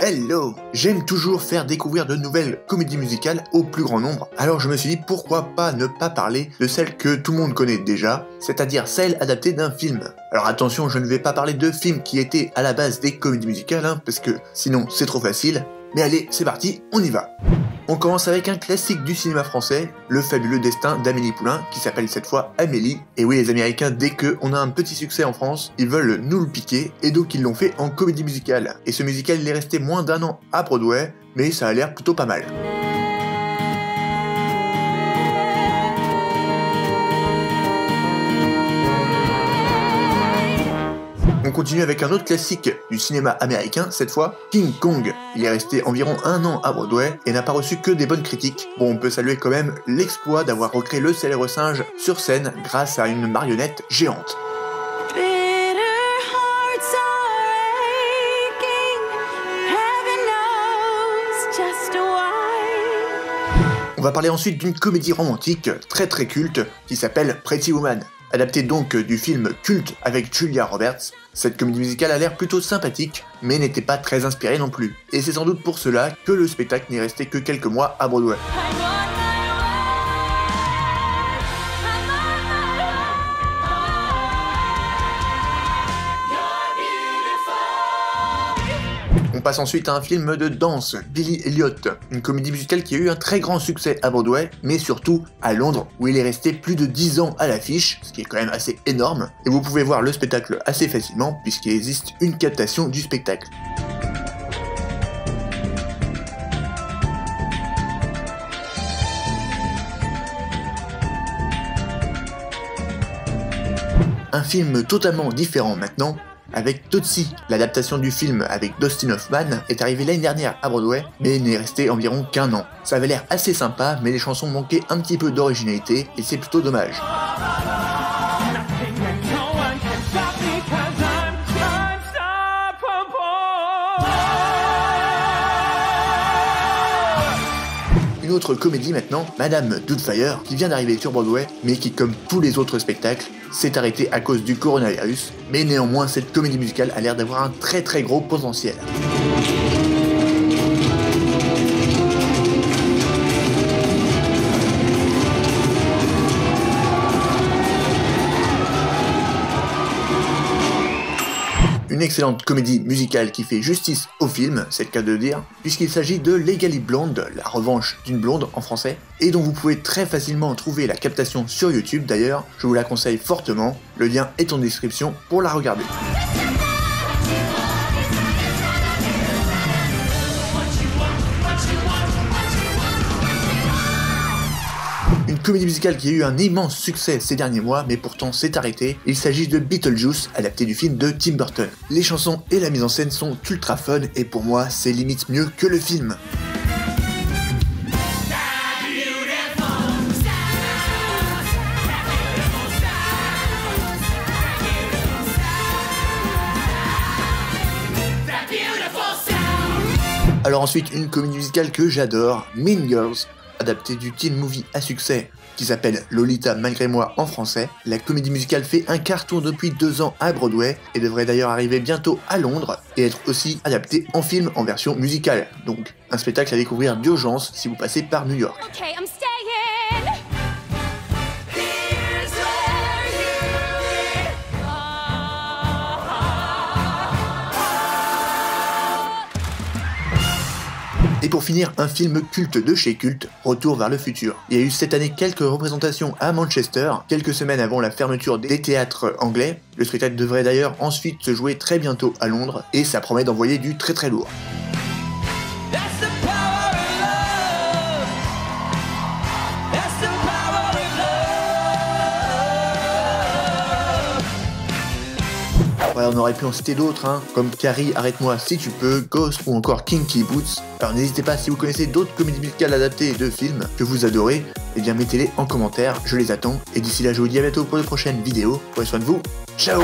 Hello! J'aime toujours faire découvrir de nouvelles comédies musicales au plus grand nombre, alors je me suis dit pourquoi pas ne pas parler de celle que tout le monde connaît déjà, c'est-à-dire celle adaptée d'un film. Alors attention, je ne vais pas parler de films qui étaient à la base des comédies musicales, parce que sinon c'est trop facile, mais allez, c'est parti, on y va! On commence avec un classique du cinéma français, Le fabuleux destin d'Amélie Poulain, qui s'appelle cette fois Amélie. Et oui, les Américains, dès qu'on a un petit succès en France, ils veulent nous le piquer, et donc ils l'ont fait en comédie musicale. Et ce musical, il est resté moins d'1 an à Broadway, mais ça a l'air plutôt pas mal. On continue avec un autre classique du cinéma américain, cette fois, King Kong. Il est resté environ 1 an à Broadway et n'a pas reçu que des bonnes critiques. Bon, on peut saluer quand même l'exploit d'avoir recréé le célèbre singe sur scène grâce à une marionnette géante. On va parler ensuite d'une comédie romantique très culte qui s'appelle Pretty Woman. Adaptée donc du film culte avec Julia Roberts, cette comédie musicale a l'air plutôt sympathique, mais n'était pas très inspirée non plus. Et c'est sans doute pour cela que le spectacle n'est resté que quelques mois à Broadway. On passe ensuite à un film de danse, Billy Elliot, une comédie musicale qui a eu un très grand succès à Broadway, mais surtout à Londres, où il est resté plus de 10 ans à l'affiche, ce qui est quand même assez énorme, et vous pouvez voir le spectacle assez facilement, puisqu'il existe une captation du spectacle. Un film totalement différent maintenant, avec Tootsie. L'adaptation du film avec Dustin Hoffman est arrivée l'année dernière à Broadway, mais n'est restée environ qu'1 an. Ça avait l'air assez sympa, mais les chansons manquaient un petit peu d'originalité, et c'est plutôt dommage. Une autre comédie maintenant, Madame Doubtfire, qui vient d'arriver sur Broadway, mais qui, comme tous les autres spectacles, s'est arrêtée à cause du coronavirus, mais néanmoins cette comédie musicale a l'air d'avoir un très gros potentiel. Une excellente comédie musicale qui fait justice au film, c'est le cas de le dire, puisqu'il s'agit de Legally Blonde, la revanche d'une blonde en français, et dont vous pouvez très facilement trouver la captation sur YouTube d'ailleurs, je vous la conseille fortement, le lien est en description pour la regarder. Une comédie musicale qui a eu un immense succès ces derniers mois, mais pourtant s'est arrêtée. Il s'agit de Beetlejuice, adapté du film de Tim Burton. Les chansons et la mise en scène sont ultra fun, et pour moi, c'est limite mieux que le film. Alors ensuite, une comédie musicale que j'adore, Mean Girls, adapté du teen movie à succès qui s'appelle Lolita malgré moi en français. La comédie musicale fait un carton depuis 2 ans à Broadway et devrait d'ailleurs arriver bientôt à Londres et être aussi adaptée en film en version musicale. Donc un spectacle à découvrir d'urgence si vous passez par New York. Okay, I'm staying. Et pour finir, un film culte de chez culte, Retour vers le futur. Il y a eu cette année quelques représentations à Manchester, quelques semaines avant la fermeture des théâtres anglais. Le spectacle devrait d'ailleurs ensuite se jouer très bientôt à Londres, et ça promet d'envoyer du très lourd. Ouais, on aurait pu en citer d'autres, comme Carrie, Arrête-moi si tu peux, Ghost ou encore Kinky Boots. Alors n'hésitez pas, si vous connaissez d'autres comédies musicales adaptées de films que vous adorez, eh bien mettez-les en commentaire, je les attends. Et d'ici là, je vous dis à bientôt pour de prochaines vidéos. Prenez soin de vous, ciao!